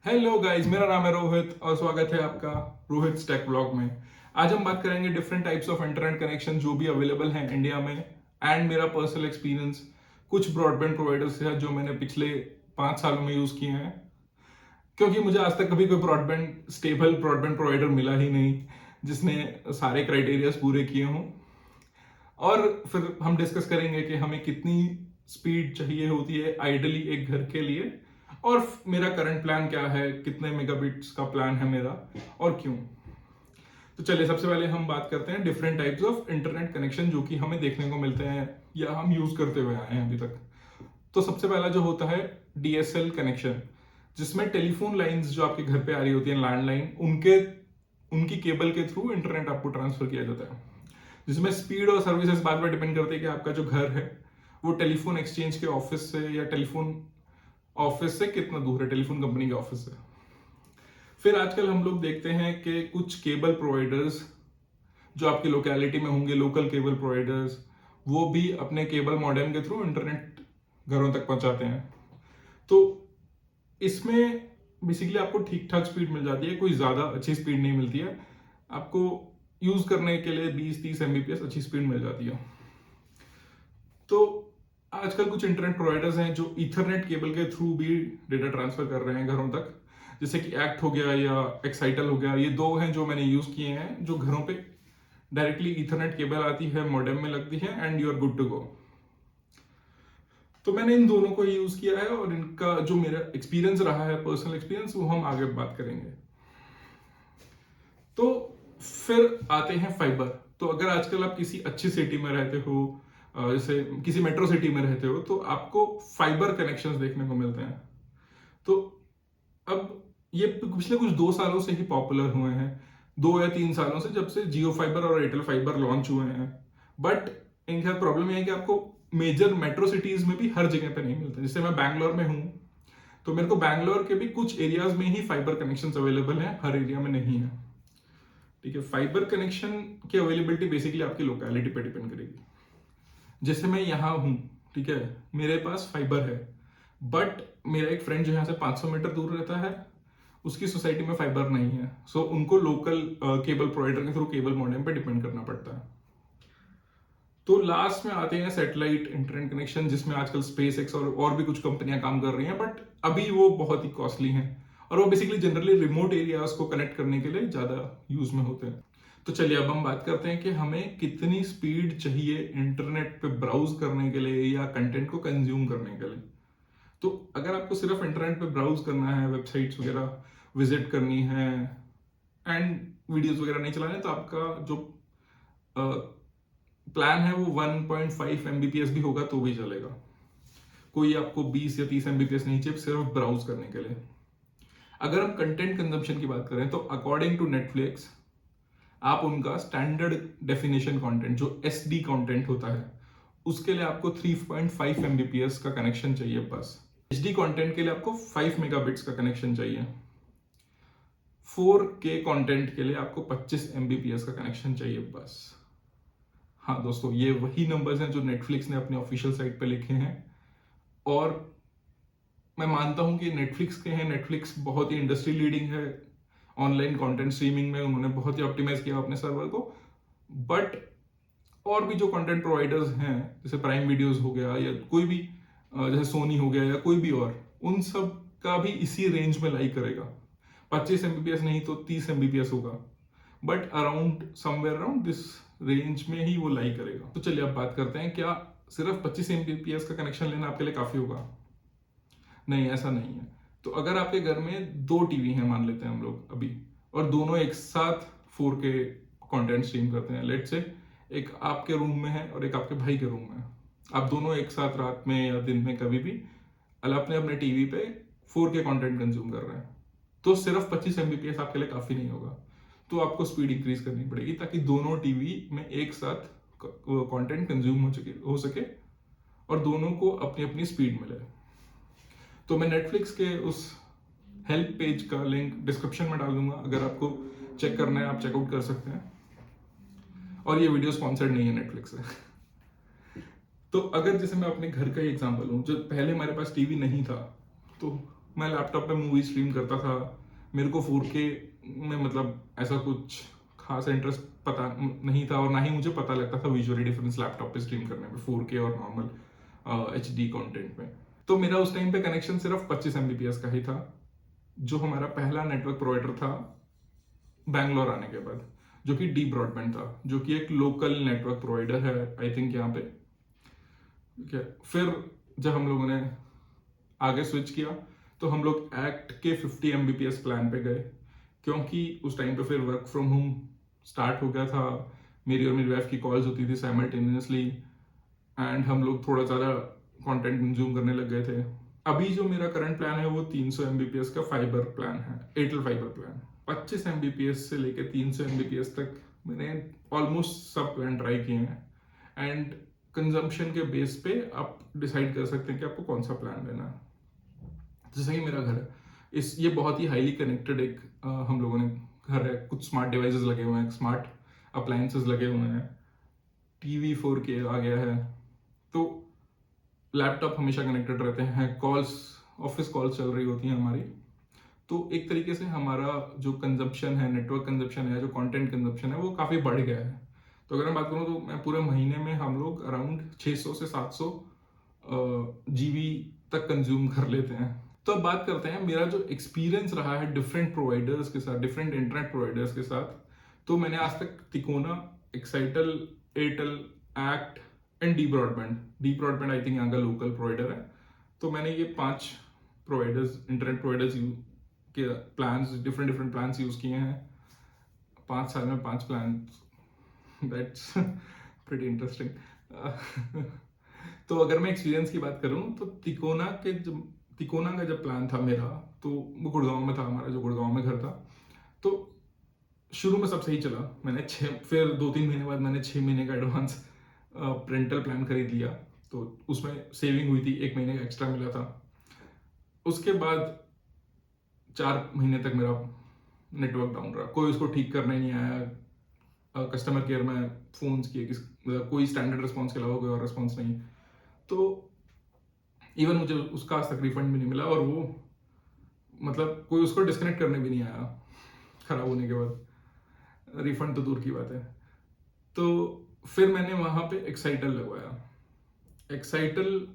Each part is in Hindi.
हेलो गाइस, मेरा नाम है रोहित और स्वागत है आपका रोहित टेक ब्लॉग में। आज हम बात करेंगे different types of internet connection जो भी अवेलेबल हैं इंडिया में एंड मेरा पर्सनल एक्सपीरियंस कुछ ब्रॉडबैंड प्रोवाइडर्स है जो मैंने पिछले 5 सालों में यूज किए हैं, क्योंकि मुझे आज तक कभी कोई ब्रॉडबैंड स्टेबल ब्रॉडबैंड प्रोवाइडर मिला ही नहीं जिसने सारे क्राइटेरियाज पूरे किए हों। और फिर हम डिस्कस करेंगे कि हमें कितनी स्पीड चाहिए होती है आइडली एक घर के लिए, और मेरा करंट प्लान क्या है, कितने मेगाबिट्स का प्लान है मेरा और क्यों। तो चलिए सबसे पहले हम बात करते हैं different types of internet connection जो कि हमें देखने को मिलते हैं या हम यूज करते हुए आए हैं अभी तक। तो सबसे पहला जो होता है डीएसएल कनेक्शन, जिसमें टेलीफोन लाइंस जो आपके घर पे आ रही होती हैं, लैंडलाइन, उनकी केबल के थ्रू इंटरनेट आपको ट्रांसफर किया जाता है, जिसमें स्पीड और सर्विस इस बात पर डिपेंड करती है कि आपका जो घर है वो टेलीफोन एक्सचेंज के ऑफिस से या टेलीफोन ऑफिस से कितना दूर है, टेलीफोन कंपनी के ऑफिस से। फिर आजकल हम लोग देखते हैं कि कुछ केबल प्रोवाइडर्स जो आपकी लोकेलिटी में होंगे, लोकल केबल प्रोवाइडर्स, वो भी अपने केबल मॉडेम के थ्रू इंटरनेट घरों तक पहुंचाते हैं। तो इसमें बेसिकली आपको ठीक ठाक स्पीड मिल जाती है, कोई ज़्यादा अच्छी स्पीड नहीं मिलती है। आपको यूज़ करने के लिए 20-30 एमबीपीएस अच्छी स्पीड मिल जाती है। तो आजकल कुछ इंटरनेट प्रोवाइडर्स हैं जो ईथरनेट केबल के थ्रू भी डेटा ट्रांसफर कर रहे हैं घरों तक, जैसे कि एक्ट हो गया या एक्साइटल हो गया। ये दो हैं जो मैंने यूज किए हैं, जो घरों पे डायरेक्टली ईथरनेट केबल आती है, मॉडेम में लगती है and you are good to go. तो मैंने इन दोनों को यूज किया है और इनका जो मेरा एक्सपीरियंस रहा है, पर्सनल एक्सपीरियंस, वो हम आगे बात करेंगे। तो फिर आते हैं फाइबर। तो अगर आजकल आप किसी अच्छी सिटी में रहते हो, जैसे किसी मेट्रो सिटी में रहते हो, तो आपको फाइबर कनेक्शंस देखने को मिलते हैं। तो अब ये पिछले कुछ 2 सालों से ही पॉपुलर हुए हैं, 2 या 3 सालों से, जब से जियो फाइबर और एयरटेल फाइबर लॉन्च हुए हैं। बट इनका प्रॉब्लम यह है कि आपको मेजर मेट्रो सिटीज में भी हर जगह पे नहीं मिलते। जैसे मैं बैंगलोर में हूँ, तो मेरे को बैंगलोर के भी कुछ एरियाज में ही फाइबर कनेक्शंस अवेलेबल हैं, हर एरिया में नहीं है। ठीक है, फाइबर कनेक्शन की अवेलेबिलिटी बेसिकली आपकी लोकेलिटी पे डिपेंड करेगी। जैसे मैं यहाँ हूँ, ठीक है, मेरे पास फाइबर है, बट मेरा एक फ्रेंड जो यहाँ से 500 मीटर दूर रहता है, उसकी सोसाइटी में फाइबर नहीं है। सो उनको लोकल केबल प्रोवाइडर के थ्रू केबल मॉडेम पे डिपेंड करना पड़ता है। तो लास्ट में आते हैं सैटेलाइट इंटरनेट कनेक्शन, जिसमें आजकल स्पेस एक्स और भी कुछ कंपनियां काम कर रही हैं, बट अभी वो बहुत ही कॉस्टली हैं और वो बेसिकली जनरली रिमोट एरियाज को कनेक्ट करने के लिए ज्यादा यूज में होते हैं। तो चलिए अब हम बात करते हैं कि हमें कितनी स्पीड चाहिए इंटरनेट पे ब्राउज करने के लिए या कंटेंट को कंज्यूम करने के लिए। तो अगर आपको सिर्फ इंटरनेट पे ब्राउज करना है, वेबसाइट्स वगैरह विजिट करनी है एंड वीडियोस वगैरह नहीं चलाने, तो आपका जो प्लान है वो 1.5 एमबीपीएस भी होगा तो भी चलेगा। कोई आपको 20 या 30 एमबीपीएस नहीं चाहिए सिर्फ ब्राउज करने के लिए। अगर हम कंटेंट कंजम्पशन की बात करें, तो अकॉर्डिंग टू नेटफ्लिक्स आप उनका स्टैंडर्ड डेफिनेशन कंटेंट जो एसडी कंटेंट होता है, उसके लिए आपको 3.5 एमबीपीएस का कनेक्शन चाहिए बस। एचडी कंटेंट के लिए आपको 5 मेगाबिट्स का कनेक्शन चाहिए। 4K कंटेंट के लिए आपको 25 एमबीपीएस का कनेक्शन चाहिए बस। हाँ दोस्तों, ये वही नंबर्स हैं जो नेटफ्लिक्स ने अपने ऑफिशियल साइट पे लिखे हैं, और मैं मानता हूं कि नेटफ्लिक्स के हैं। नेटफ्लिक्स बहुत ही इंडस्ट्री लीडिंग है ऑनलाइन कंटेंट स्ट्रीमिंग में, उन्होंने बहुत ही ऑप्टिमाइज किया अपने सर्वर को। बट और भी जो कंटेंट प्रोवाइडर्स हैं, जैसे प्राइम वीडियोस हो गया या कोई भी जैसे सोनी हो गया या कोई भी और, उन सब का भी इसी रेंज में लाई करेगा। 25 एमबीपीएस नहीं तो 30 एमबीपीएस होगा, but around somewhere around this range में ही वो लाई करेगा। तो चलिए अब बात करते हैं, क्या सिर्फ 25 एमबीपीएस का कनेक्शन लेना आपके लिए काफी होगा? नहीं, ऐसा नहीं है। तो अगर आपके घर में 2 टीवी हैं, मान लेते हैं हम लोग अभी, और दोनों एक साथ 4K कंटेंट स्ट्रीम करते हैं, लेट से एक आपके रूम में है और एक आपके भाई के रूम में है, आप दोनों एक साथ रात में या दिन में कभी भी अपने अपने टीवी पे 4K कंटेंट कंज्यूम कर रहे हैं, तो सिर्फ 25 एमबीपीएस आपके लिए काफी नहीं होगा। तो आपको स्पीड इंक्रीज करनी पड़ेगी ताकि दोनों टीवी में एक साथ कंटेंट कंज्यूम हो सके और दोनों को अपनी अपनी स्पीड मिले। तो मैं नेटफ्लिक्स के उस हेल्प पेज का लिंक डिस्क्रिप्शन में डाल दूंगा, अगर आपको चेक करना है आप चेकआउट कर सकते हैं। और ये वीडियो स्पॉन्सर्ड नहीं है नेटफ्लिक्स से। तो अगर जैसे मैं अपने घर का ही एग्जांपल लूं, जब पहले हमारे पास टीवी नहीं था, तो मैं लैपटॉप पे मूवी स्ट्रीम करता था। मेरे को 4K में मतलब ऐसा कुछ खास इंटरेस्ट पता नहीं था, और ना ही मुझे पता लगता था विजुअली डिफरेंस लैपटॉप पे स्ट्रीम करने में 4K और नॉर्मल HD कंटेंट में। तो मेरा उस टाइम पे कनेक्शन सिर्फ 25 Mbps का ही था, जो हमारा पहला नेटवर्क प्रोवाइडर था बैंगलोर आने के बाद, जो कि डी ब्रॉडबैंड था, जो कि एक लोकल नेटवर्क प्रोवाइडर है आई थिंक यहाँ पे। ठीक है, फिर जब हम लोगों ने आगे स्विच किया तो हम लोग एक्ट के 50 Mbps प्लान पे गए, क्योंकि उस टाइम पे फिर वर्क फ्रॉम होम स्टार्ट हो गया था। मेरी और मेरी वाइफ की कॉल्स होती थी साइमल्टेनियसली, एंड हम लोग थोड़ा ज़्यादा कंटेंट कंज्यूम करने लग गए थे। अभी जो मेरा करंट प्लान है वो 300 Mbps का फाइबर प्लान है, एयरटेल फाइबर प्लान। 25 Mbps से लेकर 300 Mbps तक मैंने ऑलमोस्ट सब प्लान ट्राई किए हैं, एंड कंजम्पशन के बेस पे आप डिसाइड कर सकते हैं कि आपको कौन सा प्लान लेना है। जैसे कि मेरा घर है, ये बहुत ही हाईली कनेक्टेड एक हम लोगों ने घर है, कुछ स्मार्ट डिवाइसेस लगे हुए हैं, स्मार्ट अप्लायंसेस लगे हुए हैं, टीवी 4K आ गया है, तो लैपटॉप हमेशा कनेक्टेड रहते हैं, कॉल्स, ऑफिस कॉल्स चल रही होती हैं हमारी। तो एक तरीके से हमारा जो कंजप्शन है, नेटवर्क कंजप्शन है, जो कंटेंट कंजप्शन है, वो काफ़ी बढ़ गया है। तो अगर मैं बात करूँ तो मैं पूरे महीने में हम लोग अराउंड 600 से 700 GB तक कंज्यूम कर लेते हैं। तो अब बात करते हैं मेरा जो एक्सपीरियंस रहा है डिफरेंट प्रोवाइडर्स के साथ, डिफरेंट इंटरनेट प्रोवाइडर्स के साथ। तो मैंने आज तक Tikona, Excitel, Airtel, ACT and D broadband I think यहाँ का लोकल प्रोवाइडर है। तो मैंने ये 5 प्रोवाइडर्स, इंटरनेट प्रोवाइडर्स के plans, different different plans use किए हैं 5 साल में, 5 प्लान। That's pretty interesting. तो अगर मैं एक्सपीरियंस की बात करूं तो तिकोना का जब प्लान था मेरा, तो वो गुड़गांव में था, हमारा जो गुड़गांव में घर था। तो शुरू में सब सही चला। मैंने फिर 2-3 महीने बाद मैंने 6 महीने का एडवांस पेरेंटल प्लान खरीद लिया, तो उसमें सेविंग हुई थी, 1 महीने का एक्स्ट्रा मिला था। उसके बाद 4 महीने तक मेरा नेटवर्क डाउन रहा, कोई उसको ठीक करने नहीं आया। कस्टमर केयर में फोन्स किए, कोई स्टैंडर्ड रिस्पॉन्स के अलावा कोई और रिस्पॉन्स नहीं। तो इवन मुझे उसका आज तक रिफंड भी नहीं मिला, और वो मतलब कोई उसको डिस्कनेक्ट करने भी नहीं आया खराब होने के बाद, रिफंड तो दूर की बात है। तो फिर मैंने वहां पे एक्साइटल लगवाया। Excitel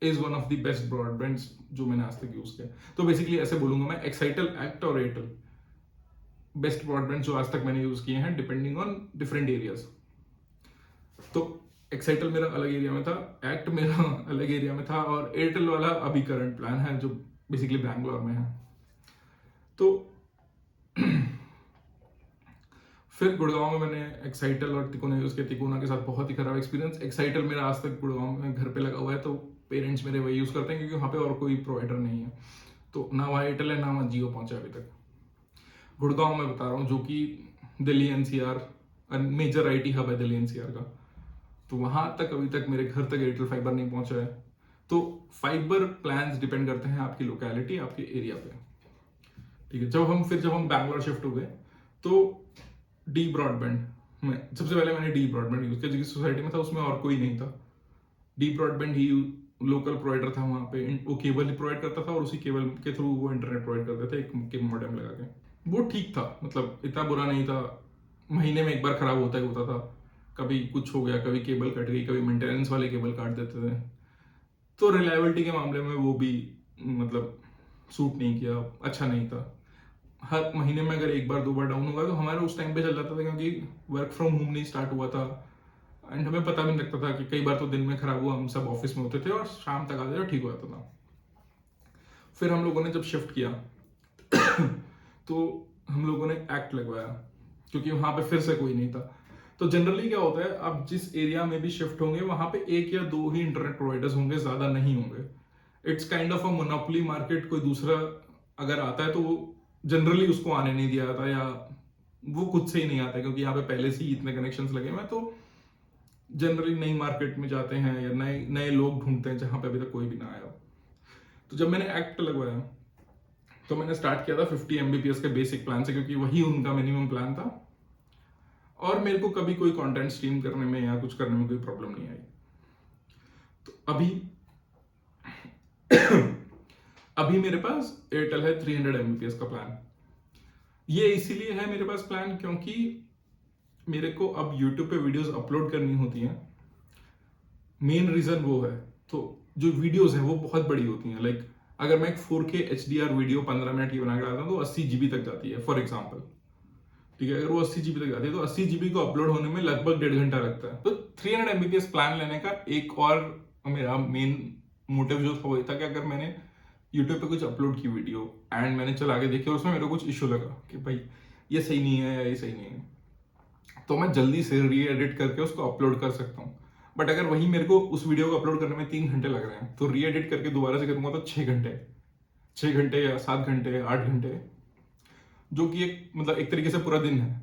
is one of the best broadband जो मैंने आज तक यूज किया। तो बेसिकली ऐसे बोलूंगा मैं, एक्साइटल, एक्ट और एयरटेल बेस्ट ब्रॉडबैंड जो आज तक मैंने यूज किए हैं, डिपेंडिंग ऑन डिफरेंट एरियाज। तो एक्साइटल मेरा अलग एरिया में था, एक्ट मेरा अलग एरिया में था, और एयरटेल वाला अभी करंट प्लान है जो बेसिकली बैंगलोर में है। तो फिर गुड़गांव में मैंने एक्साइटल और तिकोना यूज किया। तिकोना के साथ बहुत ही खराब एक्सपीरियंस। एक्साइटल मेरा आज तक गुड़गांव में घर पे लगा हुआ है, तो पेरेंट्स मेरे वही यूज करते हैं, क्योंकि वहाँ पे और कोई प्रोवाइडर नहीं है। तो ना वहाँ एयरटेल है, ना वहाँ जियो पहुंचा अभी तक। गुड़गांव में बता रहा हूँ, जो कि Delhi NCR major IT hub है दिल्ली NCR का, तो वहां तक अभी तक मेरे घर तक एयरटेल फाइबर नहीं पहुंचा है। तो फाइबर प्लान्स डिपेंड करते हैं आपकी लोकेलिटी, आपके एरिया पे। ठीक है, जब हम बैंगलोर शिफ्ट हो गए, तो डी ब्रॉडबैंड में सबसे पहले मैंने डी ब्रॉडबैंड यूज किया, जिस सोसाइटी में था उसमें और कोई नहीं था। डी ब्रॉडबैंड ही लोकल प्रोवाइडर था वहां पे, वो केबल ही प्रोवाइड करता था, और उसी केबल के थ्रू वो इंटरनेट प्रोवाइड करते थे, एक मॉडेम लगा के। वो ठीक था, मतलब इतना बुरा नहीं था। महीने में एक बार खराब होता ही होता था, कभी कुछ हो गया, कभी केबल कट गई, कभी मेंटेनेंस वाले केबल काट देते थे। तो रिलायबिलिटी के मामले में वो भी मतलब सूट नहीं किया, अच्छा नहीं था। हर महीने में अगर एक बार 2 बार डाउन होगा तो हमारे उस टाइम पे चल जाता था, क्योंकि वर्क फ्रॉम होम नहीं स्टार्ट हुआ था, एंड हमें पता भी नहीं लगता था कि कई बार तो दिन में खराब हुआ, हम सब ऑफिस में होते थे और शाम तक आते थे, ठीक हो जाता था। फिर हम लोगों ने जब शिफ्ट किया तो हम लोगों ने एक्ट लगवाया, क्योंकि वहां पे फिर से कोई नहीं था। तो जनरली क्या होता है, आप जिस एरिया में भी शिफ्ट होंगे वहां पे 1 या 2 ही इंटरनेट प्रोवाइडर्स होंगे, ज्यादा नहीं होंगे। It's kind of a monopoly market. कोई दूसरा अगर आता है तो वो जनरली उसको आने नहीं दिया जाता, या वो खुद से ही नहीं आता, क्योंकि यहाँ पे पहले से ही इतने कनेक्शंस लगे हुए हैं। तो जनरली नई मार्केट में जाते हैं, या नए नए लोग ढूंढते हैं जहां पे अभी तक कोई भी ना आया। तो जब मैंने एक्ट लगवाया तो मैंने स्टार्ट किया था 50 Mbps के बेसिक प्लान से, क्योंकि वही उनका मिनिमम प्लान था, और मेरे को कभी कोई कंटेंट स्ट्रीम करने में या कुछ करने में कोई प्रॉब्लम नहीं आई। तो अभी अभी मेरे पास एयरटेल है 300 Mbps का प्लान। ये इसीलिए है मेरे पास प्लान क्योंकि मेरे को अब यूट्यूब पे वीडियोस अपलोड करनी होती हैं। मेन रीजन वो है। तो जो वीडियोस हैं वो बहुत बड़ी होती हैं। लाइक अगर मैं एक 4K HDR वीडियो 15 मिनट की बना के डालता हूँ तो 80 GB तक जाती है फॉर एग्जाम्पल। ठीक है, अगर वो 80 GB तक जाती है तो 80 GB को अपलोड होने में लगभग 1.5 घंटा लगता है। तो 300 Mbps प्लान लेने का एक और मेरा मेन मोटिव जो था वो था कि अगर मैंने यूट्यूब पे कुछ अपलोड की वीडियो एंड मैंने चला के देखी और उसमें मेरे को कुछ इशू लगा कि भाई ये सही नहीं है या ये सही नहीं है, तो मैं जल्दी से री एडिट करके उसको अपलोड कर सकता हूँ। बट अगर वही मेरे को उस वीडियो को अपलोड करने में 3 घंटे लग रहे हैं तो री एडिट करके दोबारा से करूंगा तो 6 घंटे या 7 घंटे 8 घंटे, जो कि एक मतलब एक तरीके से पूरा दिन है।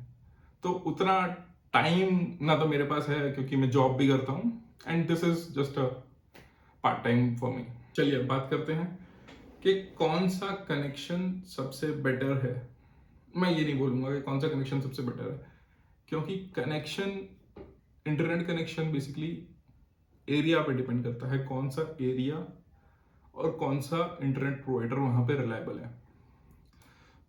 तो उतना टाइम ना तो मेरे पास है क्योंकि मैं जॉब भी करता हूँ and this is just a part time for me. चलिए अब बात करते हैं कि कौन सा कनेक्शन सबसे बेटर है। मैं ये नहीं बोलूंगा कि कौन सा कनेक्शन सबसे बेटर है, क्योंकि connection, internet connection basically area पे डिपेंड करता है, कौन सा एरिया और कौन सा इंटरनेट प्रोवाइडर वहां पे रिलायबल है।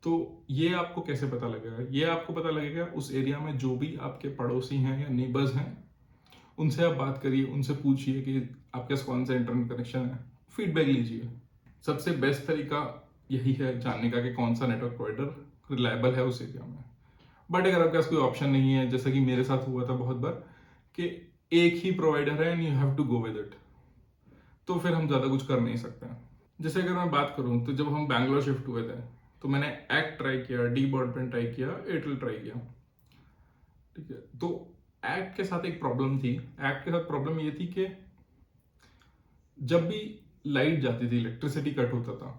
तो ये आपको कैसे पता लगेगा? ये आपको पता लगेगा उस एरिया में जो भी आपके पड़ोसी हैं या नेबर्स हैं उनसे आप बात करिए, उनसे पूछिए कि आपके पास कौन सा इंटरनेट कनेक्शन है, फीडबैक लीजिए। सबसे बेस्ट तरीका यही है जानने का कि कौन सा नेटवर्क प्रोवाइडर रिलायबल है उस एरिया में। बट अगर आपके पास कोई ऑप्शन नहीं है, जैसे कि मेरे साथ हुआ था बहुत बार कि एक ही प्रोवाइडर है and you have to go with it, तो फिर हम ज़्यादा कुछ कर नहीं सकते हैं। जैसे अगर मैं बात करूं तो जब हम बैंगलोर शिफ्ट हुए थे तो मैंने एक्ट ट्राई किया, डी ब्रॉडबैंड ट्राई किया, एयरटेल ट्राई किया। ठीक है, तो एक्ट के साथ एक प्रॉब्लम थी। एक्ट के साथ प्रॉब्लम ये थी कि जब भी लाइट जाती थी, इलेक्ट्रिसिटी कट होता था,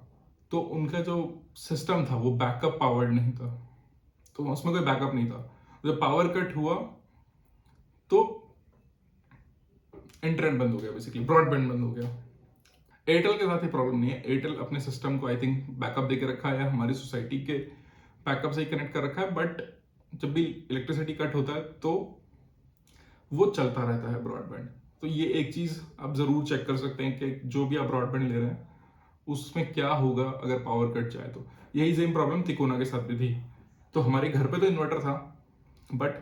तो उनका जो सिस्टम था वो बैकअप पावर्ड नहीं था, तो उसमें कोई बैकअप नहीं था। जब पावर कट हुआ तो इंटरनेट बंद हो गया, बेसिकली ब्रॉडबैंड बंद हो गया। एयरटेल के साथ ही प्रॉब्लम नहीं है। एयरटेल अपने सिस्टम को आई थिंक बैकअप देकर रखा है, हमारी सोसाइटी के बैकअप से ही कनेक्ट कर रखा है, बट जब भी इलेक्ट्रिसिटी कट होता है तो वो चलता रहता है ब्रॉडबैंड। तो ये एक चीज आप जरूर चेक कर सकते हैं कि जो भी आप ब्रॉडबैंड ले रहे हैं उसमें क्या होगा अगर पावर कट जाए। तो यही सेम प्रॉब्लम तिकोना के साथ भी थी। तो हमारे घर पे तो इन्वर्टर था, बट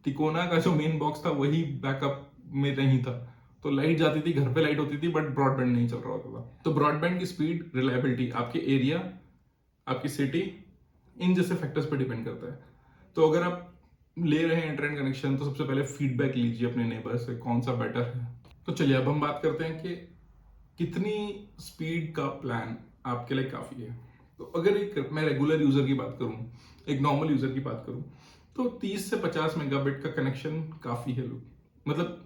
तिकोना का जो मेन बॉक्स था वही बैकअप में नहीं था। तो लाइट जाती थी, घर पे लाइट होती थी, बट ब्रॉडबैंड नहीं चल रहा होता था। तो ब्रॉडबैंड की स्पीड, रिलायबिलिटी आपके एरिया, आपकी सिटी, इन जैसे फैक्टर्स पर डिपेंड करता है। तो अगर आप ले रहे हैं इंटरनेट कनेक्शन तो सबसे पहले फीडबैक लीजिए अपने नेबर से, कौन सा बेटर है। तो चलिए अब हम बात करते हैं कि कितनी स्पीड का प्लान आपके लिए काफी है। तो अगर एक मैं रेगुलर यूजर की बात करूं, एक नॉर्मल यूजर की बात करूं, तो 30 से 50 मेगाबिट का कनेक्शन काफी है। लोग मतलब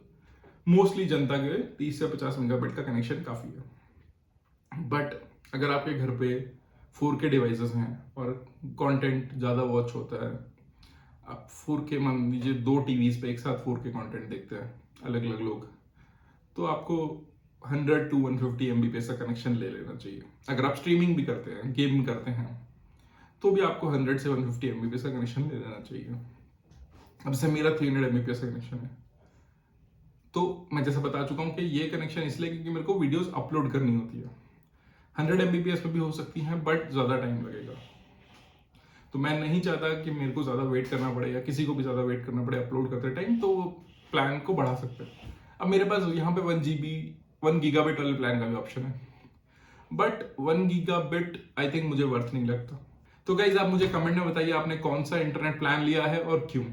मोस्टली जनता के लिए 30 से 50 मेगाबिट का कनेक्शन काफी है। बट अगर आपके घर पे 4K डिवाइसेस हैं और कंटेंट ज़्यादा वॉच होता है, आप 4K मान लीजिए 2 टीवीज पे एक साथ 4K कंटेंट देखते हैं अलग अलग लोग, तो आपको 100 to 150 Mbps का कनेक्शन ले लेना चाहिए। अगर आप स्ट्रीमिंग भी करते हैं, गेम करते हैं, तो भी आपको 100 से 150 Mbps का कनेक्शन ले लेना चाहिए। अब से मेरा 300 Mbps का कनेक्शन है, तो मैं जैसा बता चुका हूँ कि ये कनेक्शन इसलिए क्योंकि मेरे को वीडियोस अपलोड करनी होती है। 100 Mbps पे भी हो सकती हैं, बट ज़्यादा टाइम लगेगा। तो मैं नहीं चाहता कि मेरे को ज़्यादा वेट करना पड़े या किसी को भी ज़्यादा वेट करना पड़े अपलोड करते टाइम, तो प्लान को बढ़ा सकते हैं। अब मेरे पास यहाँ पे 1 गीगाबिट वाले प्लान का भी ऑप्शन है, बट 1 गीगाबिट आई थिंक मुझे वर्थ नहीं लगता। तो गाइज आप मुझे कमेंट में बताइए आपने कौन सा इंटरनेट प्लान लिया है और क्यों।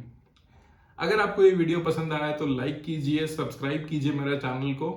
अगर आपको ये वीडियो पसंद आया है तो लाइक कीजिए, सब्सक्राइब कीजिए मेरे चैनल को